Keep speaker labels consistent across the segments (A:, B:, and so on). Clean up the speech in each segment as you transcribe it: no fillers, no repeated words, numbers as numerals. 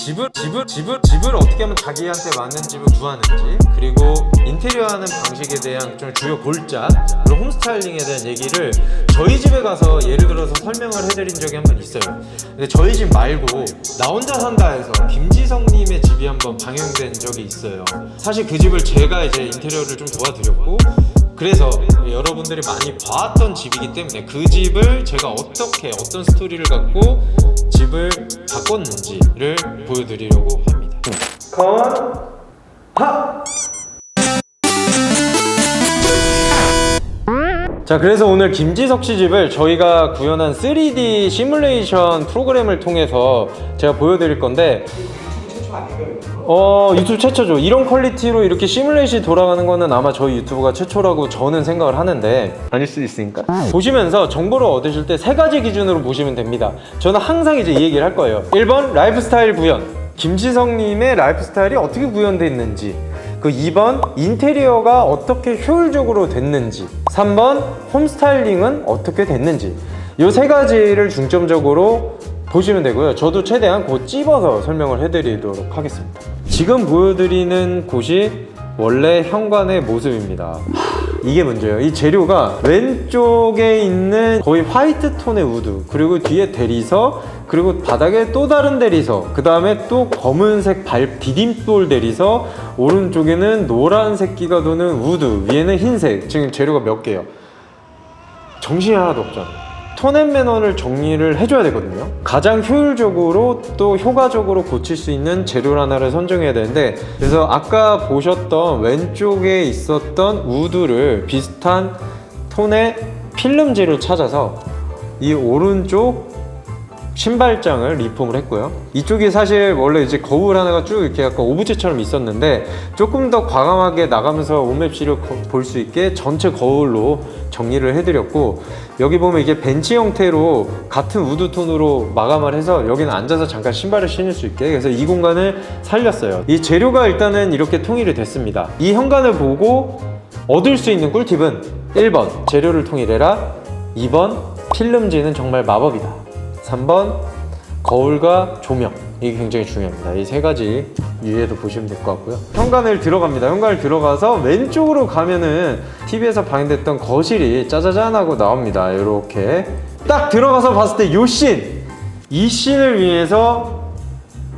A: 집을 어떻게 하면 자기한테 맞는 집을 구하는지, 그리고 인테리어 하는 방식에 대한 좀 주요 골자, 그리고 홈스타일링에 대한 얘기를 저희 집에 가서 예를 들어서 설명을 해드린 적이 한 번 있어요. 근데 저희 집 말고 나 혼자 산다 해서 김지성님의 집이 한번 방영된 적이 있어요. 사실 그 집을 제가 이제 인테리어를 좀 도와드렸고, 그래서 여러분들이 많이 봐왔던 집이기 때문에 그 집을 제가 어떻게 어떤 스토리를 갖고 집을 바꿨는지를 보여드리려고 합니다. 자, 그래서 오늘 김지석 씨 집을 저희가 구현한 3D 시뮬레이션 프로그램을 통해서 제가 보여드릴 건데, 유튜브 최초죠. 이런 퀄리티로 이렇게 시뮬레이션이 돌아가는 거는 아마 저희 유튜브가 최초라고 저는 생각을 하는데, 아닐 수도 있으니까 보시면서 정보를 얻으실 때 세 가지 기준으로 보시면 됩니다. 저는 항상 이제 이 얘기를 할 거예요. 1번 라이프 스타일 구현, 김지성님의 라이프 스타일이 어떻게 구현되어 있는지, 그 2번 인테리어가 어떻게 효율적으로 됐는지, 3번 홈 스타일링은 어떻게 됐는지, 이 세 가지를 중점적으로 보시면 되고요. 저도 최대한 곧 찝어서 설명을 해드리도록 하겠습니다. 지금 보여드리는 곳이 원래 현관의 모습입니다. 이게 문제예요. 이 재료가 왼쪽에 있는 거의 화이트 톤의 우드, 그리고 뒤에 대리석, 그리고 바닥에 또 다른 대리석, 그 다음에 또 검은색 디딤돌 대리석, 오른쪽에는 노란색기가 도는 우드, 위에는 흰색. 지금 재료가 몇 개예요? 정신이 하나도 없잖아요. 톤앤매너를 정리를 해줘야 되거든요. 가장 효율적으로 또 효과적으로 고칠 수 있는 재료 하나를 선정해야 되는데, 그래서 아까 보셨던 왼쪽에 있었던 우드를 비슷한 톤의 필름지를 찾아서 이 오른쪽 신발장을 리폼을 했고요. 이쪽이 사실 원래 이제 거울 하나가 쭉 이렇게 약간 오브제처럼 있었는데, 조금 더 과감하게 나가면서 온맵시를 볼 수 있게 전체 거울로 정리를 해드렸고, 여기 보면 이게 벤치 형태로 같은 우드 톤으로 마감을 해서 여기는 앉아서 잠깐 신발을 신을 수 있게, 그래서 이 공간을 살렸어요. 이 재료가 일단은 이렇게 통일이 됐습니다. 이 현관을 보고 얻을 수 있는 꿀팁은 1번 재료를 통일해라, 2번 필름지는 정말 마법이다, 3번 거울과 조명, 이게 굉장히 중요합니다. 이 세 가지 위에도 보시면 될 것 같고요. 현관을 들어갑니다. 현관을 들어가서 왼쪽으로 가면은 TV에서 방영됐던 거실이 짜자잔 하고 나옵니다. 이렇게 딱 들어가서 봤을 때 이 씬을 위해서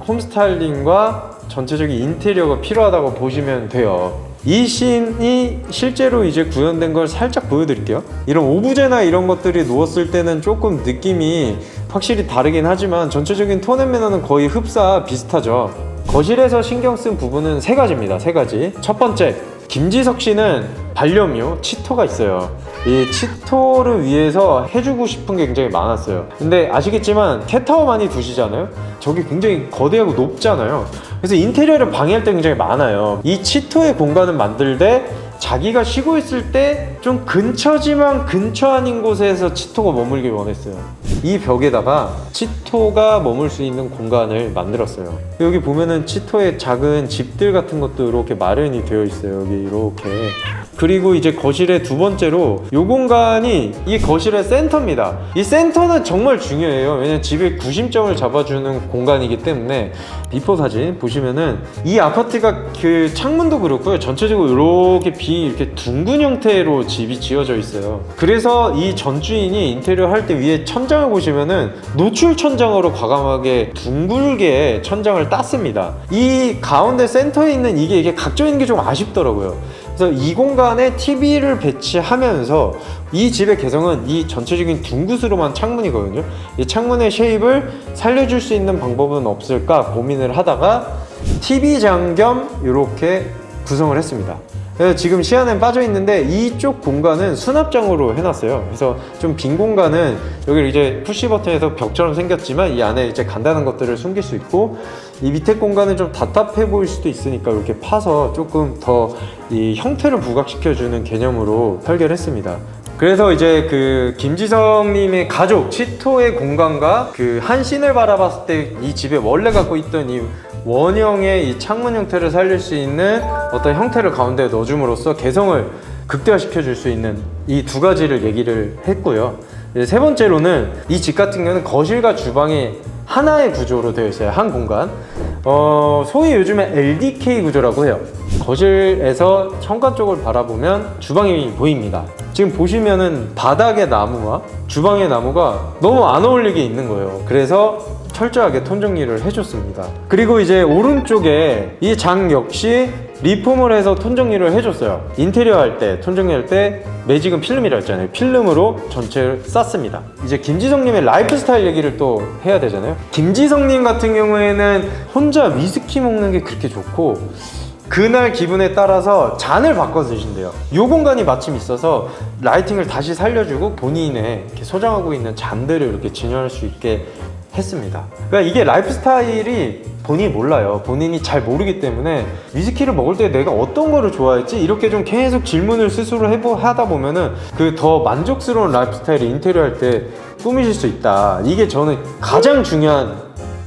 A: 홈 스타일링과 전체적인 인테리어가 필요하다고 보시면 돼요. 이 씬이 실제로 이제 구현된 걸 살짝 보여드릴게요. 이런 오브제나 이런 것들이 누웠을 때는 조금 느낌이 확실히 다르긴 하지만 전체적인 톤앤매너는 거의 흡사 비슷하죠. 거실에서 신경 쓴 부분은 세 가지입니다. 세 가지. 첫 번째, 김지석 씨는 반려묘 치토가 있어요. 이 치토를 위해서 해주고 싶은 게 굉장히 많았어요. 근데 아시겠지만 캣타워 많이 두시잖아요. 저게 굉장히 거대하고 높잖아요. 그래서 인테리어를 방해할 때 굉장히 많아요. 이 치토의 공간을 만들 때 자기가 쉬고 있을 때 좀 근처지만 근처 아닌 곳에서 치토가 머물길 원했어요. 이 벽에다가 치토가 머물 수 있는 공간을 만들었어요. 여기 보면은 치토의 작은 집들 같은 것도 이렇게 마련이 되어 있어요. 여기 이렇게. 그리고 이제 거실의 두 번째로 이 공간이 이 거실의 센터입니다. 이 센터는 정말 중요해요. 왜냐면 집의 구심점을 잡아주는 공간이기 때문에. 비포 사진 보시면은 이 아파트가 그 창문도 그렇고요. 전체적으로 이렇게 둥근 형태로 집이 지어져 있어요. 그래서 이 전 주인이 인테리어 할 때 위에 천장을 보시면은 노출 천장으로 과감하게 둥글게 천장을 땄습니다. 이 가운데 센터에 있는 이게 각져 있는 게 좀 아쉽더라고요. 그래서 이 공간에 TV를 배치하면서 이 집의 개성은 이 전체적인 둥그스름한 창문이거든요. 이 창문의 쉐입을 살려줄 수 있는 방법은 없을까 고민을 하다가 TV장 겸 이렇게 구성을 했습니다. 그래서 지금 시야는 빠져 있는데 이쪽 공간은 수납장으로 해놨어요. 그래서 좀 빈 공간은 여기 이제 푸시 버튼에서 벽처럼 생겼지만 이 안에 이제 간단한 것들을 숨길 수 있고, 이 밑에 공간은 좀 답답해 보일 수도 있으니까 이렇게 파서 조금 더 이 형태를 부각시켜주는 개념으로 설계했습니다. 그래서 이제 그 김지성님의 가족 치토의 공간과 그 한 씬을 바라봤을 때 이 집에 원래 갖고 있던 이 원형의 이 창문 형태를 살릴 수 있는 어떤 형태를 가운데 넣어줌으로써 개성을 극대화시켜 줄 수 있는 이 두 가지를 얘기를 했고요. 세 번째로는 이 집 같은 경우는 거실과 주방이 하나의 구조로 되어 있어요. 한 공간. 소위 요즘에 LDK 구조라고 해요. 거실에서 현관 쪽을 바라보면 주방이 보입니다. 지금 보시면은 바닥의 나무와 주방의 나무가 너무 안 어울리게 있는 거예요. 그래서 철저하게 톤 정리를 해줬습니다. 그리고 이제 오른쪽에 이 장 역시 리폼을 해서 톤 정리를 해줬어요. 인테리어 할 때, 톤 정리할 때 매직은 필름이라 했잖아요. 필름으로 전체를 쌌습니다. 이제 김지성님의 라이프 스타일 얘기를 또 해야 되잖아요. 김지성님 같은 경우에는 혼자 위스키 먹는 게 그렇게 좋고 그날 기분에 따라서 잔을 바꿔서 드신대요. 이 공간이 마침 있어서 라이팅을 다시 살려주고 본인의 이렇게 소장하고 있는 잔들을 이렇게 진열할 수 있게 했습니다. 그러니까 이게 라이프 스타일이 본인이 몰라요. 본인이 잘 모르기 때문에 위스키를 먹을 때 내가 어떤 거를 좋아했지? 이렇게 좀 계속 질문을 스스로 하다 보면은 그 더 만족스러운 라이프 스타일을 인테리어 할 때 꾸미실 수 있다. 이게 저는 가장 중요한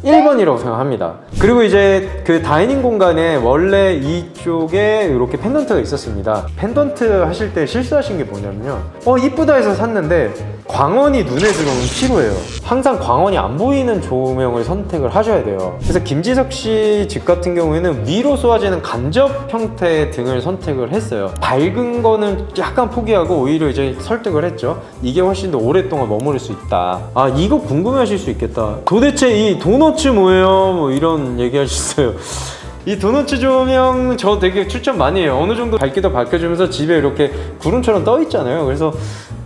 A: 1번이라고 생각합니다. 그리고 이제 그 다이닝 공간에 원래 이쪽에 이렇게 펜던트가 있었습니다. 펜던트 하실 때 실수하신 게 뭐냐면요. 이쁘다 해서 샀는데 광원이 눈에 들어오면 피로해요. 항상 광원이 안 보이는 조명을 선택을 하셔야 돼요. 그래서 김지석 씨 집 같은 경우에는 위로 쏘아지는 간접 형태의 등을 선택을 했어요. 밝은 거는 약간 포기하고 오히려 이제 설득을 했죠. 이게 훨씬 더 오랫동안 머무를 수 있다. 아, 이거 궁금해 하실 수 있겠다. 도대체 이 도너츠 뭐예요? 뭐 이런 얘기 하셨어요. 이 도너츠 조명 저 되게 추천 많이 해요. 어느 정도 밝기도 밝혀주면서 집에 이렇게 구름처럼 떠 있잖아요. 그래서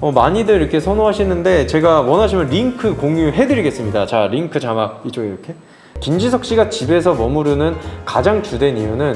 A: 많이들 이렇게 선호하시는데 제가 원하시면 링크 공유해 드리겠습니다. 자, 링크 자막 이쪽에 이렇게. 김지석 씨가 집에서 머무르는 가장 주된 이유는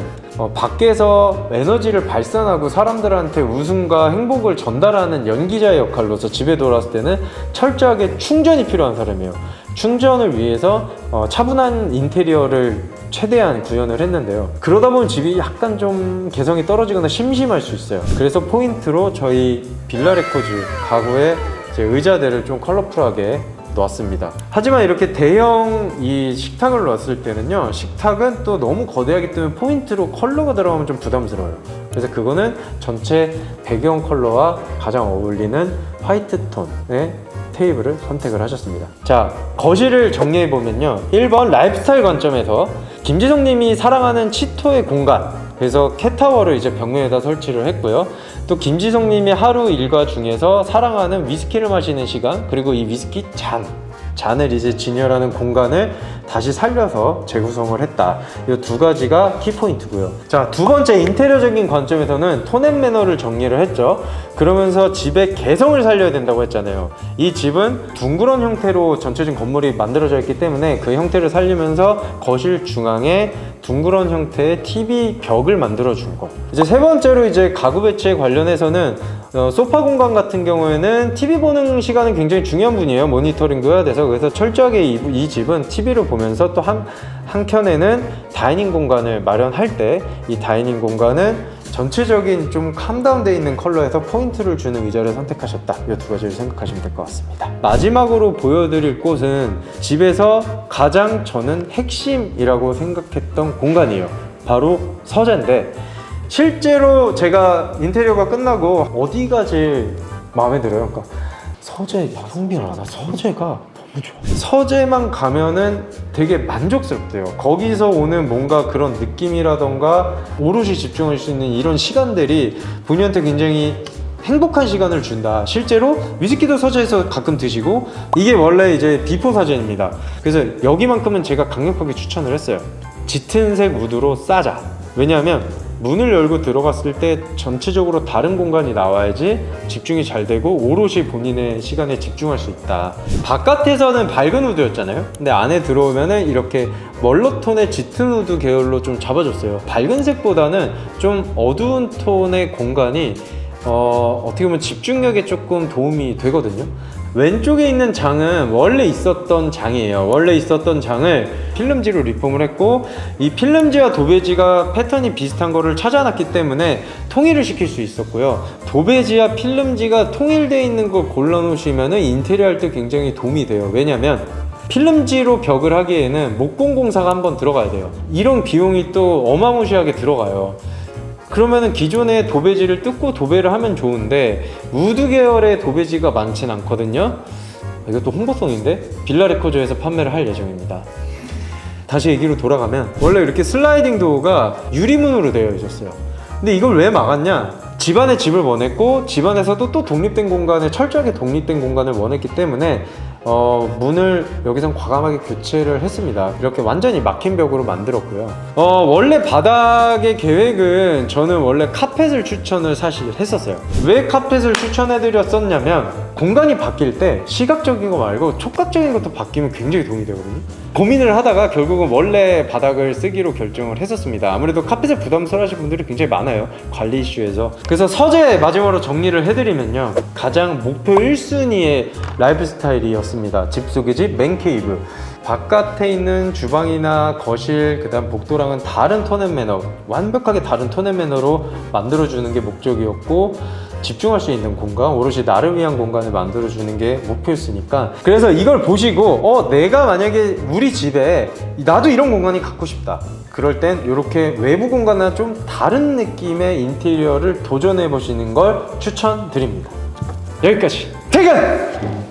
A: 밖에서 에너지를 발산하고 사람들한테 웃음과 행복을 전달하는 연기자의 역할로서 집에 돌아왔을 때는 철저하게 충전이 필요한 사람이에요. 충전을 위해서 차분한 인테리어를 최대한 구현을 했는데요. 그러다 보면 집이 약간 좀 개성이 떨어지거나 심심할 수 있어요. 그래서 포인트로 저희 빌라레코즈 가구에 제 의자들을 좀 컬러풀하게 놓았습니다. 하지만 이렇게 대형 이 식탁을 놓았을 때는요, 식탁은 또 너무 거대하기 때문에 포인트로 컬러가 들어가면 좀 부담스러워요. 그래서 그거는 전체 배경 컬러와 가장 어울리는 화이트 톤의 테이블을 선택을 하셨습니다. 자, 거실을 정리해보면요, 1번 라이프스타일 관점에서 김지성 님이 사랑하는 치토의 공간, 그래서 캣타워를 이제 벽면에다 설치를 했고요. 또 김지성 님의 하루 일과 중에서 사랑하는 위스키를 마시는 시간, 그리고 이 위스키 잔을 이제 진열하는 공간을 다시 살려서 재구성을 했다. 이 두 가지가 키포인트고요. 자, 두 번째 인테리어적인 관점에서는 톤 앤 매너를 정리를 했죠. 그러면서 집의 개성을 살려야 된다고 했잖아요. 이 집은 둥그런 형태로 전체적인 건물이 만들어져 있기 때문에 그 형태를 살리면서 거실 중앙에 둥그런 형태의 TV 벽을 만들어 준 거. 이제 세 번째로 이제 가구 배치에 관련해서는 소파 공간 같은 경우에는 TV 보는 시간은 굉장히 중요한 분이에요. 모니터링도 해야 돼서. 그래서 철저하게 이 집은 TV를 보면서 또 한켠에는 다이닝 공간을 마련할 때 이 다이닝 공간은 전체적인 좀 캄다운되어 있는 컬러에서 포인트를 주는 의자를 선택하셨다. 이 두 가지를 생각하시면 될 것 같습니다. 마지막으로 보여드릴 곳은 집에서 가장 저는 핵심이라고 생각했던 공간이에요. 바로 서재인데, 실제로 제가 인테리어가 끝나고 어디가 제일 마음에 들어요? 그러니까 서재, 성빈아, 나 서재가 너무 좋아. 서재만 가면은 되게 만족스럽대요. 거기서 오는 뭔가 그런 느낌이라던가 오롯이 집중할 수 있는 이런 시간들이 본인한테 굉장히 행복한 시간을 준다. 실제로 위스키도 서재에서 가끔 드시고, 이게 원래 이제 비포 사진입니다. 그래서 여기만큼은 제가 강력하게 추천을 했어요. 짙은색 우드로 싸자. 왜냐하면 문을 열고 들어갔을 때 전체적으로 다른 공간이 나와야지 집중이 잘 되고 오롯이 본인의 시간에 집중할 수 있다. 바깥에서는 밝은 우드였잖아요. 근데 안에 들어오면은 이렇게 멀로톤의 짙은 우드 계열로 좀 잡아줬어요. 밝은 색보다는 좀 어두운 톤의 공간이 어떻게 보면 집중력에 조금 도움이 되거든요. 왼쪽에 있는 장은 원래 있었던 장이에요. 원래 있었던 장을 필름지로 리폼을 했고, 이 필름지와 도배지가 패턴이 비슷한 거를 찾아놨기 때문에 통일을 시킬 수 있었고요. 도배지와 필름지가 통일되어 있는 걸 골라놓으시면 인테리어 할 때 굉장히 도움이 돼요. 왜냐면 필름지로 벽을 하기에는 목공공사가 한번 들어가야 돼요. 이런 비용이 또 어마무시하게 들어가요. 그러면은 기존의 도배지를 뜯고 도배를 하면 좋은데 우드 계열의 도배지가 많진 않거든요. 이것도 홍보성인데 빌라레코즈에서 판매를 할 예정입니다. 다시 얘기로 돌아가면 원래 이렇게 슬라이딩 도어가 유리문으로 되어 있었어요. 근데 이걸 왜 막았냐? 집안에 집을 원했고 집안에서도 또 독립된 공간을, 철저하게 독립된 공간을 원했기 때문에 문을 여기선 과감하게 교체를 했습니다. 이렇게 완전히 막힌 벽으로 만들었고요. 원래 바닥의 계획은 저는 원래 카펫을 추천을 사실 했었어요. 왜 카펫을 추천해드렸었냐면 공간이 바뀔 때 시각적인 거 말고 촉각적인 것도 바뀌면 굉장히 도움이 되거든요. 고민을 하다가 결국은 원래 바닥을 쓰기로 결정을 했었습니다. 아무래도 카펫을 부담스러워하시는 분들이 굉장히 많아요, 관리 이슈에서. 그래서 서재 마지막으로 정리를 해드리면요, 가장 목표 1순위의 라이프 스타일이었습니다. 집 속의 집, 맨케이브. 바깥에 있는 주방이나 거실, 그 다음 복도랑은 다른 톤 앤 매너, 완벽하게 다른 톤 앤 매너로 만들어주는 게 목적이었고, 집중할 수 있는 공간, 오롯이 나를 위한 공간을 만들어주는 게 목표였으니까, 그래서 이걸 보시고 내가 만약에 우리 집에 나도 이런 공간이 갖고 싶다, 그럴 땐 이렇게 외부 공간과 좀 다른 느낌의 인테리어를 도전해 보시는 걸 추천드립니다. 여기까지 퇴근!